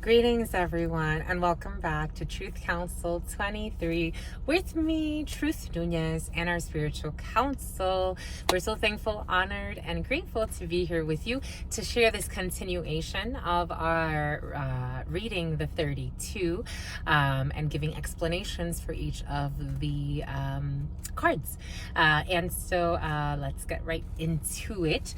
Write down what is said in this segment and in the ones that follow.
Greetings, everyone, and welcome back to Truth Council 23 with me, Truth Nunez, and our spiritual council. We're so thankful, honored, and grateful to be here with you to share this continuation of our reading the 32 and giving explanations for each of the cards. So let's get right into it.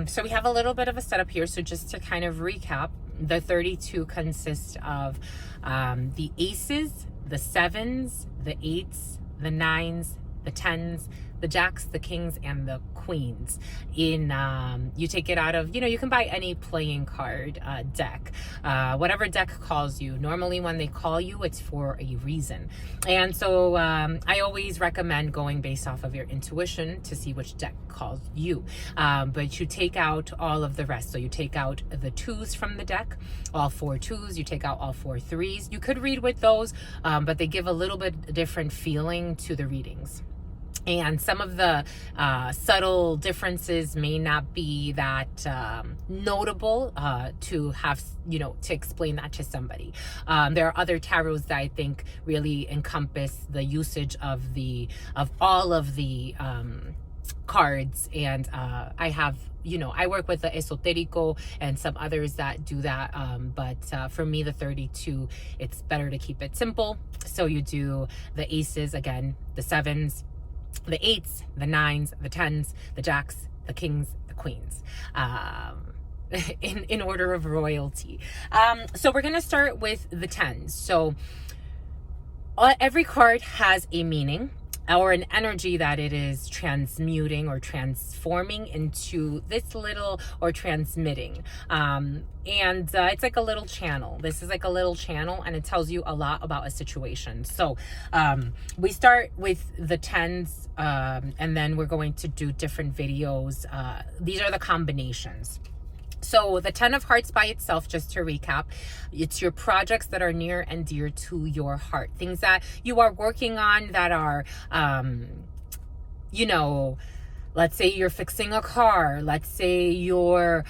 So we have a little bit of a setup here. So just to kind of recap, the 32 consists of the aces, the sevens, the eights, the nines, the tens, the jacks, the kings, and the queens. You take it out of, you can buy any playing card deck, whatever deck calls you. Normally when they call you, it's for a reason. And so I always recommend going based off of your intuition to see which deck calls you. But you take out all of the rest. So you take out the twos from the deck, all four twos, you take out all four threes. You could read with those, but they give a little bit different feeling to the readings. And some of the subtle differences may not be that notable to have, to explain that to somebody. There are other tarots that I think really encompass the usage of all of the cards. And I have, I work with the Esoterico and some others that do that. But for me, the 32, it's better to keep it simple. So you do the aces, again, the sevens, the eights, the nines, the tens, the jacks, the kings, the queens, in order of royalty. So we're going to start with the tens. So every card has a meaning or an energy that it is transmuting or transforming into this little, or transmitting. It's like a little channel. This is like a little channel, and it tells you a lot about a situation. So we start with the tens, and then we're going to do different videos. These are the combinations. So the 10 of hearts by itself, just to recap, it's your projects that are near and dear to your heart. Things that you are working on that are, let's say you're fixing a car. Let's say you're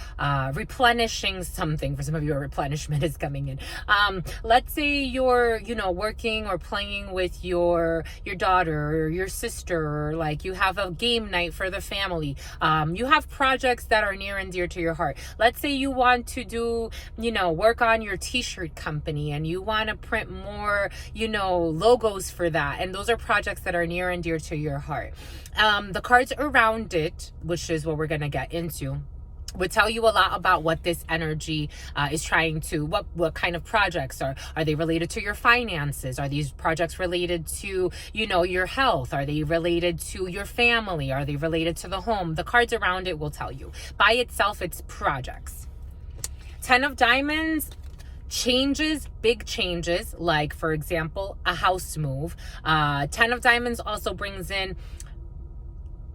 replenishing something. For some of you, a replenishment is coming in. Let's say you're, working or playing with your daughter or your sister, or like you have a game night for the family. You have projects that are near and dear to your heart. Let's say you want to do, work on your t-shirt company and you want to print more, logos for that. And those are projects that are near and dear to your heart. The cards around it, which is what we're going to get into, would tell you a lot about what this energy is trying to, what kind of projects are they related to your finances? Are these projects related to, your health? Are they related to your family? Are they related to the home? The cards around it will tell you. By itself, it's projects. 10 of diamonds, changes, big changes, like for example, a house move. 10 of diamonds also brings in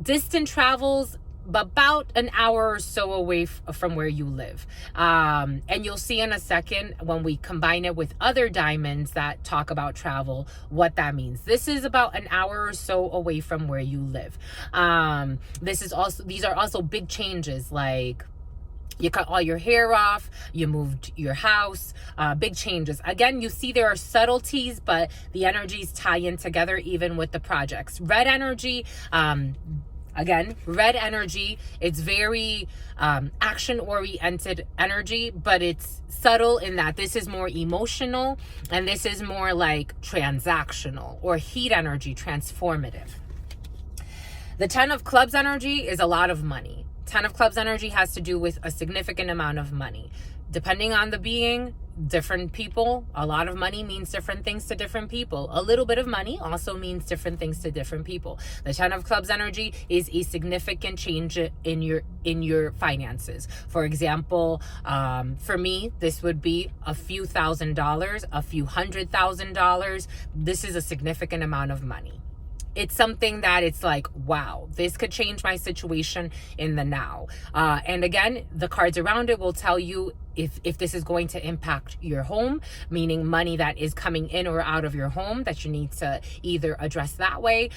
distant travels, about an hour or so away from where you live. And you'll see in a second when we combine it with other diamonds that talk about travel, what that means. This is about an hour or so away from where you live. These are also big changes, like you cut all your hair off, you moved your house, big changes. Again, you see there are subtleties, but the energies tie in together even with the projects. Red energy, red energy, it's very action-oriented energy, but it's subtle in that this is more emotional and this is more like transactional, or heat energy, transformative. The 10 of clubs energy is a lot of money. 10 of clubs energy has to do with a significant amount of money. Depending on the being, different people, a lot of money means different things to different people. A little bit of money also means different things to different people. The 10 of clubs energy is a significant change in your finances. For example, for me, this would be a few $1,000s, a few $100,000. This is a significant amount of money. It's something that it's like, wow, this could change my situation in the now. And again, the cards around it will tell you if this is going to impact your home, meaning money that is coming in or out of your home that you need to either address that way,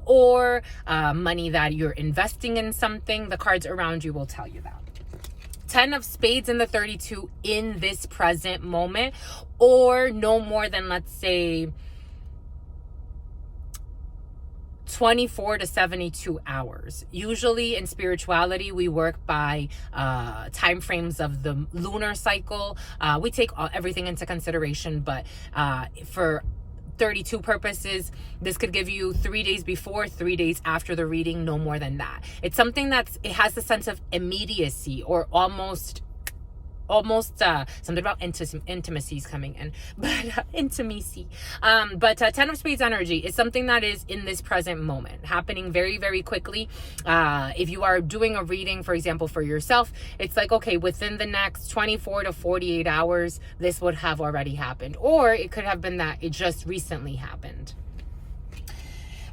or money that you're investing in something. The cards around you will tell you that. 10 of spades and the 32 in this present moment, or no more than, let's say, 24 to 72 hours. Usually in spirituality, we work by time frames of the lunar cycle. We take everything into consideration, but for 32 purposes, this could give you 3 days before, 3 days after the reading, no more than that. It's something it has the sense of immediacy, or almost something about intimacies coming in, but intimacy. But 10 of spades energy is something that is in this present moment, happening very, very quickly. If you are doing a reading, for example, for yourself, it's like, okay, within the next 24 to 48 hours, this would have already happened. Or it could have been that it just recently happened.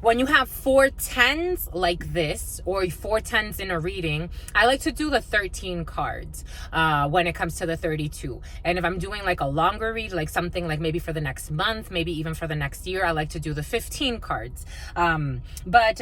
When you have 4 10s like this, or 4 10s in a reading, I like to do the 13 cards when it comes to the 32. And if I'm doing like a longer read, like something like maybe for the next month, maybe even for the next year, I like to do the 15 cards. But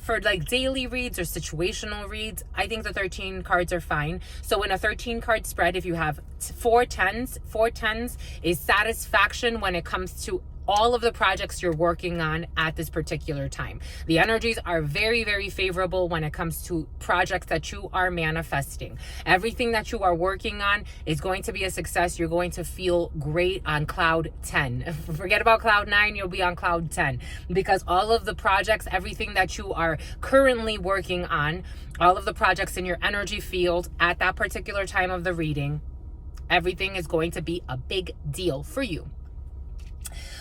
for like daily reads or situational reads, I think the 13 cards are fine. So in a 13 card spread, if you have 4 10s is satisfaction when it comes to all of the projects you're working on at this particular time. The energies are very, very favorable when it comes to projects that you are manifesting. Everything that you are working on is going to be a success. You're going to feel great on cloud 10. Forget about cloud 9, you'll be on cloud 10, because all of the projects, everything that you are currently working on, all of the projects in your energy field at that particular time of the reading, everything is going to be a big deal for you.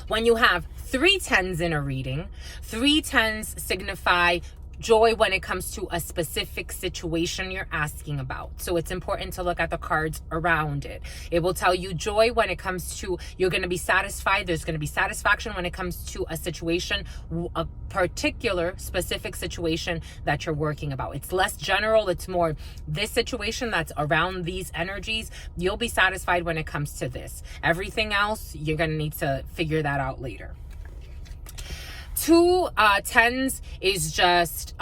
When you have 3 10s in a reading, 3 10s signify joy when it comes to a specific situation you're asking about. So it's important to look at the cards around it. It will tell you joy when it comes to you're going to be satisfied. There's going to be satisfaction when it comes to a situation, a particular specific situation that you're working about. It's less general. It's more this situation that's around these energies. You'll be satisfied when it comes to this. Everything else, you're going to need to figure that out later. 2 10s is just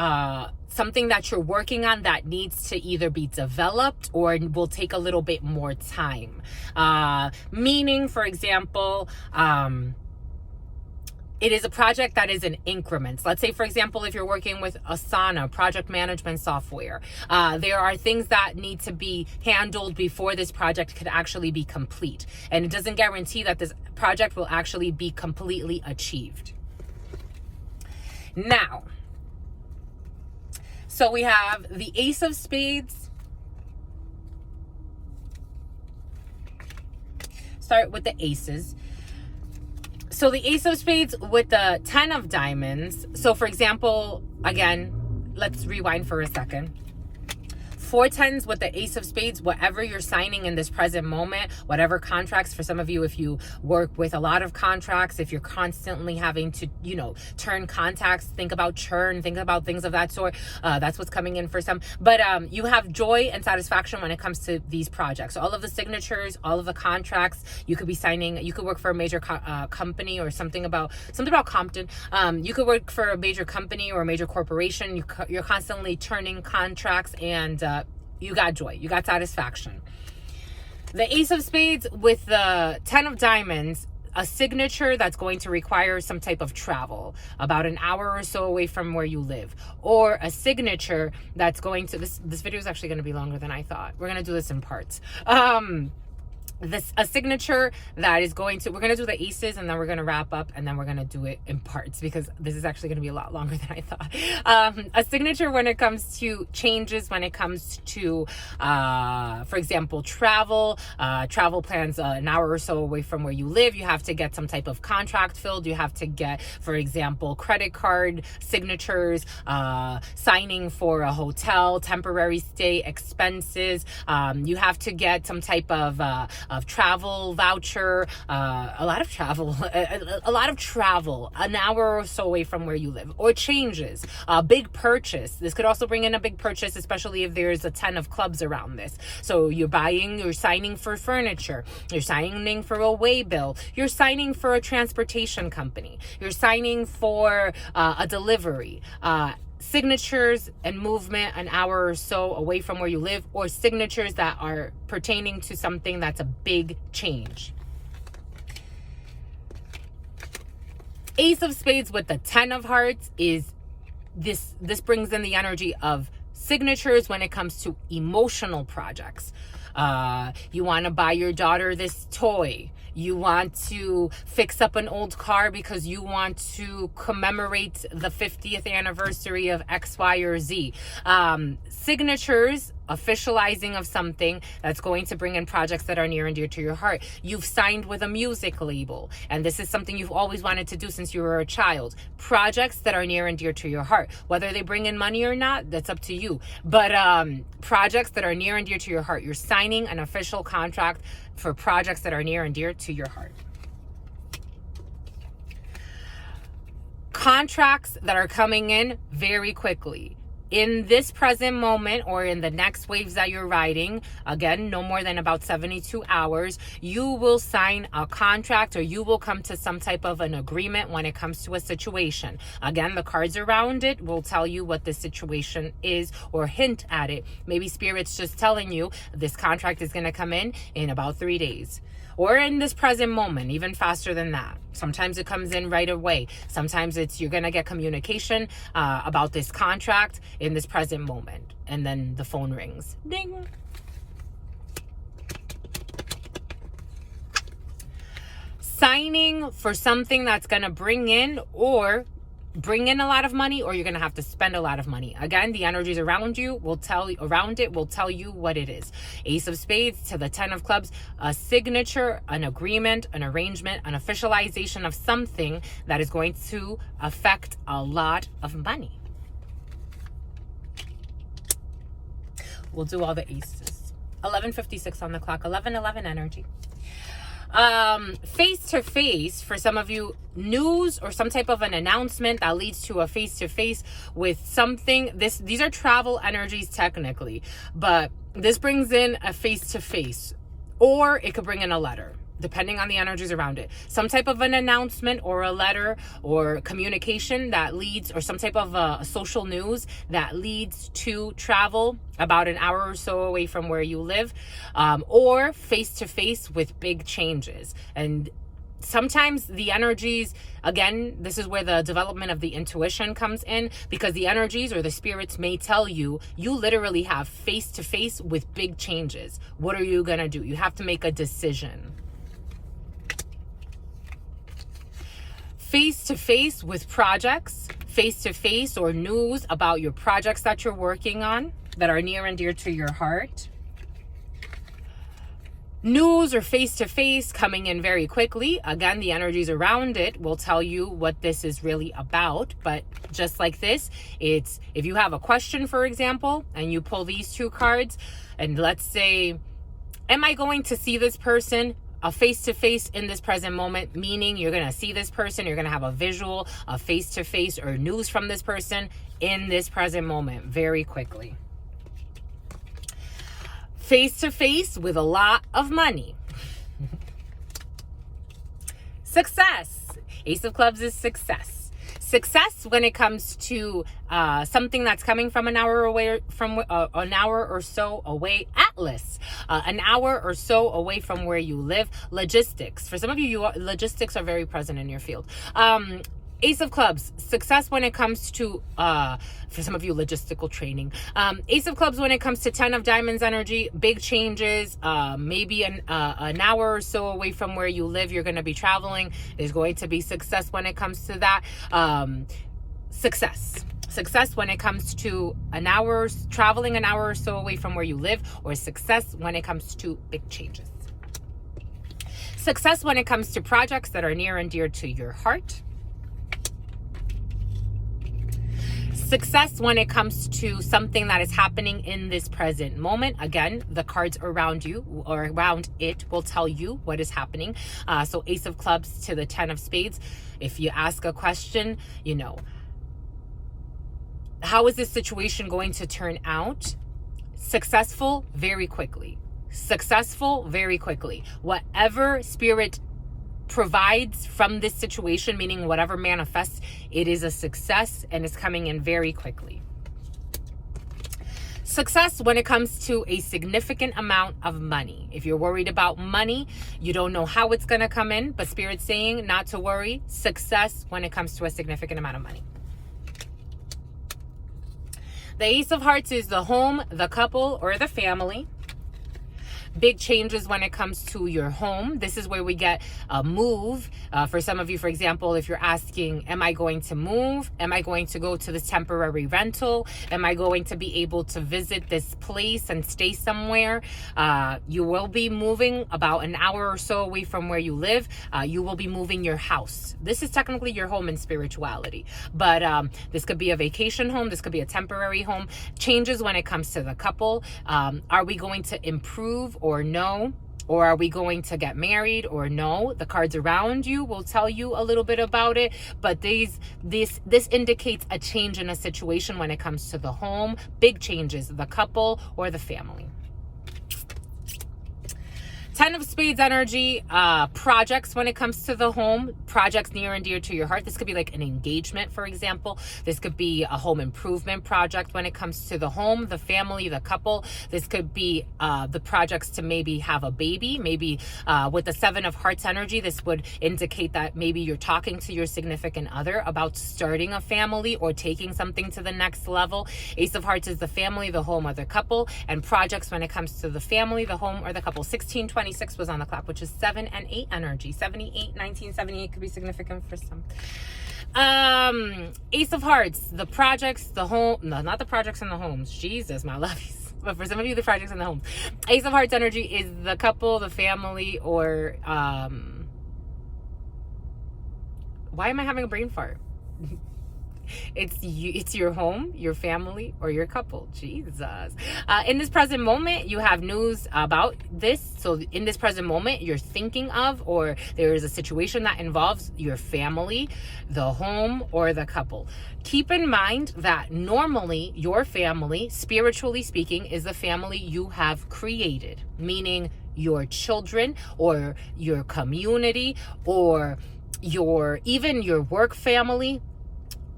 something that you're working on that needs to either be developed or will take a little bit more time. Meaning, for example, it is a project that is in increments. Let's say, for example, if you're working with Asana, project management software, there are things that need to be handled before this project could actually be complete. And it doesn't guarantee that this project will actually be completely achieved. Now, so we have the Ace of Spades. Start with the aces. So the Ace of Spades with the 10 of diamonds. So for example, again, let's rewind for a second. 4 10s with the Ace of Spades, whatever you're signing in this present moment, whatever contracts, for some of you, if you work with a lot of contracts, if you're constantly having to, turn contacts, think about churn, think about things of that sort. That's what's coming in for some. But you have joy and satisfaction when it comes to these projects. So all of the signatures, all of the contracts, you could be signing, you could work for a major company or something about Compton. You could work for a major company or a major corporation. You're constantly turning contracts, and you got joy, you got satisfaction. The Ace of Spades with the 10 of diamonds, a signature that's going to require some type of travel, about an hour or so away from where you live, or a signature that's going to, this video is actually going to be longer than I thought. We're going to do this in parts. A signature that is going to, we're going to do the aces and then we're going to wrap up and then we're going to do it in parts because this is actually going to be a lot longer than I thought. A signature when it comes to changes, when it comes to, for example, travel plans an hour or so away from where you live. You have to get some type of contract filled. You have to get, for example, credit card signatures, signing for a hotel, temporary stay expenses. You have to get some type of travel voucher, a lot of travel, an hour or so away from where you live, or changes, a big purchase. This could also bring in a big purchase, especially if there's a 10 of clubs around this. So you're signing for furniture, you're signing for a way bill, you're signing for a transportation company, you're signing for a delivery. signatures and movement an hour or so away from where you live, or signatures that are pertaining to something that's a big change. Ace of Spades with the 10 of Hearts is this brings in the energy of signatures when it comes to emotional projects. You want to buy your daughter this toy. You want to fix up an old car because you want to commemorate the 50th anniversary of X, Y, or Z. Signatures, officializing of something that's going to bring in projects that are near and dear to your heart. You've signed with a music label, and this is something you've always wanted to do since you were a child. Projects that are near and dear to your heart. Whether they bring in money or not, that's up to you. But projects that are near and dear to your heart. You're signing an official contract for projects that are near and dear to your heart. Contracts that are coming in very quickly. In this present moment, or in the next waves that you're riding, again, no more than about 72 hours, you will sign a contract, or you will come to some type of an agreement when it comes to a situation. Again, the cards around it will tell you what the situation is, or hint at it. Maybe Spirit's just telling you this contract is going to come in about 3 days. Or in this present moment, even faster than that. Sometimes it comes in right away. Sometimes it's you're going to get communication about this contract in this present moment. And then the phone rings. Ding. Signing for something that's going to bring in a lot of money, or you're going to have to spend a lot of money. Again, the energies around you will tell you what it is. Ace of Spades to the 10 of Clubs, a signature, an agreement, an arrangement, an officialization of something that is going to affect a lot of money. We'll do all the aces. 11:56 on the clock, 11:11 energy. Face to face, for some of you, news or some type of an announcement that leads to a face to face with something. These are travel energies technically, but this brings in a face to face, or it could bring in a letter, depending on the energies around it. Some type of an announcement or a letter or communication that leads, or some type of social news that leads to travel about an hour or so away from where you live, or face to face with big changes. And sometimes the energies, again, this is where the development of the intuition comes in, because the energies or the spirits may tell you, you literally have face to face with big changes. What are you going to do? You have to make a decision. Face to face with projects, face to face or news about your projects that you're working on that are near and dear to your heart. News or face to face coming in very quickly. Again, the energies around it will tell you what this is really about. But just like this, it's if you have a question, for example, and you pull these two cards, and let's say, am I going to see this person? A face-to-face in this present moment, meaning you're going to see this person, you're going to have a visual, a face-to-face or news from this person in this present moment very quickly. Face-to-face with a lot of money. Success. Ace of Clubs is success. Success when it comes to something that's coming from an hour away, from an hour or so away. Atlas, an hour or so away from where you live. Logistics. For some of you, logistics are very present in your field. Ace of Clubs, success when it comes to, for some of you, logistical training. Ace of Clubs when it comes to 10 of Diamonds energy, big changes, maybe an hour or so away from where you live, you're going to be traveling. There's going to be success when it comes to that. Success when it comes to traveling an hour or so away from where you live, or success when it comes to big changes. Success when it comes to projects that are near and dear to your heart. Success when it comes to something that is happening in this present moment. Again, the cards around you or around it will tell you what is happening. So Ace of Clubs to the 10 of Spades. If you ask a question, how is this situation going to turn out? Successful very quickly. Whatever Spirit provides from this situation, meaning whatever manifests, it is a success and it's coming in very quickly. Success when it comes to a significant amount of money. If you're worried about money, you don't know how it's going to come in, but Spirit's saying not to worry. Success when it comes to a significant amount of money. The Ace of Hearts is the home, the couple, or the family. Big changes when it comes to your home. This is where we get a move. For some of you, for example, if you're asking, am I going to move? Am I going to go to this temporary rental? Am I going to be able to visit this place and stay somewhere? You will be moving about an hour or so away from where you live. You will be moving your house. This is technically your home in spirituality, but this could be a vacation home. This could be a temporary home. Changes when it comes to the couple. Are we going to improve or no? Or are we going to get married or no? The cards around you will tell you a little bit about it, but this indicates a change in a situation when it comes to the home, big changes, the couple or the family. 10 of Spades energy, projects when it comes to the home, projects near and dear to your heart. This could be like an engagement, for example. This could be a home improvement project when it comes to the home, the family, the couple. This could be the projects to maybe have a baby. Maybe with the 7 of Hearts energy, this would indicate that maybe you're talking to your significant other about starting a family or taking something to the next level. Ace of Hearts is the family, the home, or the couple. And projects when it comes to the family, the home, or the couple. 1626 was on the clock, which is 7 and 8 energy. 1978 could be significant for some. Ace of Hearts, the projects, the home, no, not the projects and the homes. Jesus, my lovies. But for some of you, the projects and the homes. Ace of Hearts energy is the couple, the family, or why am I having a brain fart? It's your home, your family, or your couple. Jesus. In this present moment, you have news about this. So in this present moment, you're thinking of, or there is a situation that involves your family, the home, or the couple. Keep in mind that normally your family, spiritually speaking, is the family you have created, meaning your children or your community or even your work family.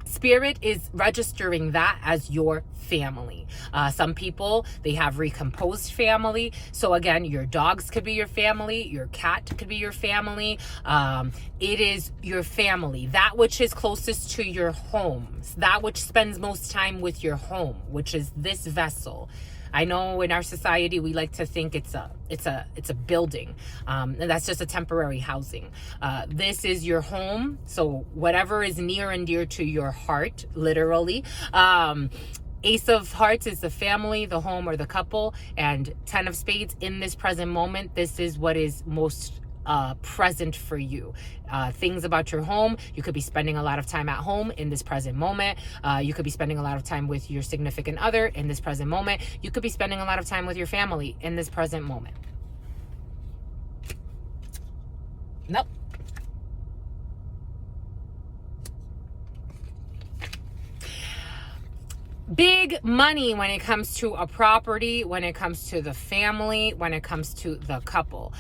Spirit is registering that as your family. Some people, they have recomposed family. So again, your dogs could be your family. Your cat could be your family. It is your family. That which is closest to your home. That which spends most time with your home, which is this vessel. I know in our society we like to think it's a building, and that's just a temporary housing. This is your home, so whatever is near and dear to your heart, literally. Ace of Hearts is the family, the home, or the couple, and 10 of Spades in this present moment. This is what is most present for you. Things about your home. You could be spending a lot of time at home in this present moment. You could be spending a lot of time with your significant other in this present moment. You could be spending a lot of time with your family in this present moment. Nope. Big money when it comes to a property, when it comes to the family, when it comes to the couple.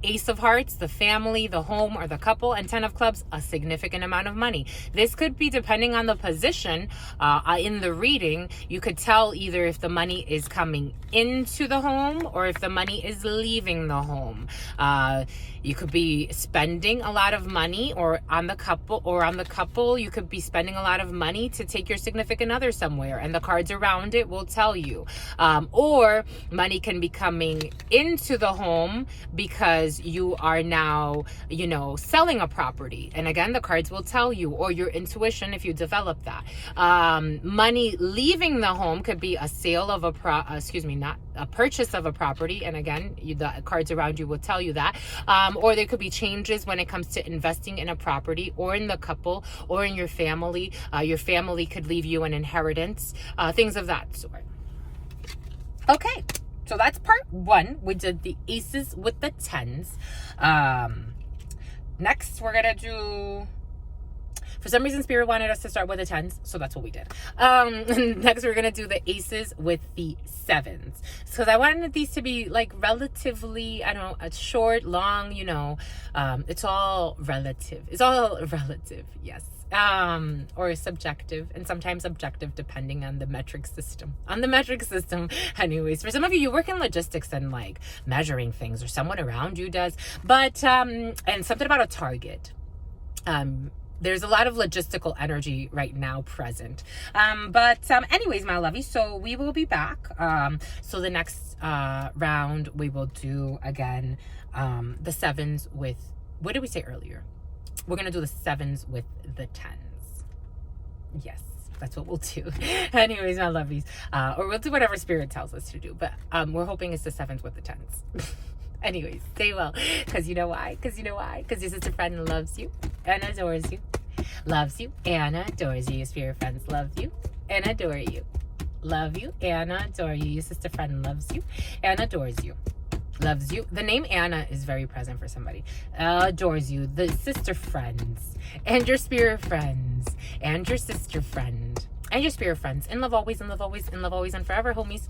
Ace of Hearts, the family, the home, or the couple, and 10 of Clubs, a significant amount of money. This could be depending on the position in the reading. You could tell either if the money is coming into the home or if the money is leaving the home. You could be spending a lot of money on the couple, you could be spending a lot of money to take your significant other somewhere, and the cards around it will tell you. Or money can be coming into the home because you are now, selling a property. And again, the cards will tell you, or your intuition if you develop that. Money leaving the home could be a sale of not a purchase of a property. And again, the cards around you will tell you that. Or there could be changes when it comes to investing in a property or in the couple or in your family. Your family could leave you an inheritance, things of that sort. Okay, so that's part 1. We did the aces with the 10s. Next, we're going to do... For some reason, Spirit wanted us to start with the 10s, so that's what we did. Next, we're going to do the aces with the 7s. Because I wanted these to be like relatively, I don't know, short, long, you know. It's all relative. It's all relative, yes. Or subjective, and sometimes objective, depending on the metric system. Anyways, for some of you, you work in logistics and like measuring things, or someone around you does. But and something about a target. There's a lot of logistical energy right now present. Anyways, my lovies, so we will be back. So the next round, we will do again the 7s with, what did we say earlier? We're going to do the 7s with the 10s. Yes, that's what we'll do. Anyways, my lovies. Or we'll do whatever Spirit tells us to do. But we're hoping it's the 7s with the 10s. Anyways, stay well. Because you know why? Because your sister friend loves you and adores you. Loves you and adores you. Your spirit friends love you and adore you. Love you and adore you. Your sister friend loves you and adores you. Loves you. The name Anna is very present for somebody. Adores you. The sister friends and your spirit friends and your sister friend and your spirit friends. In love always, in love always, in love always and forever, homies.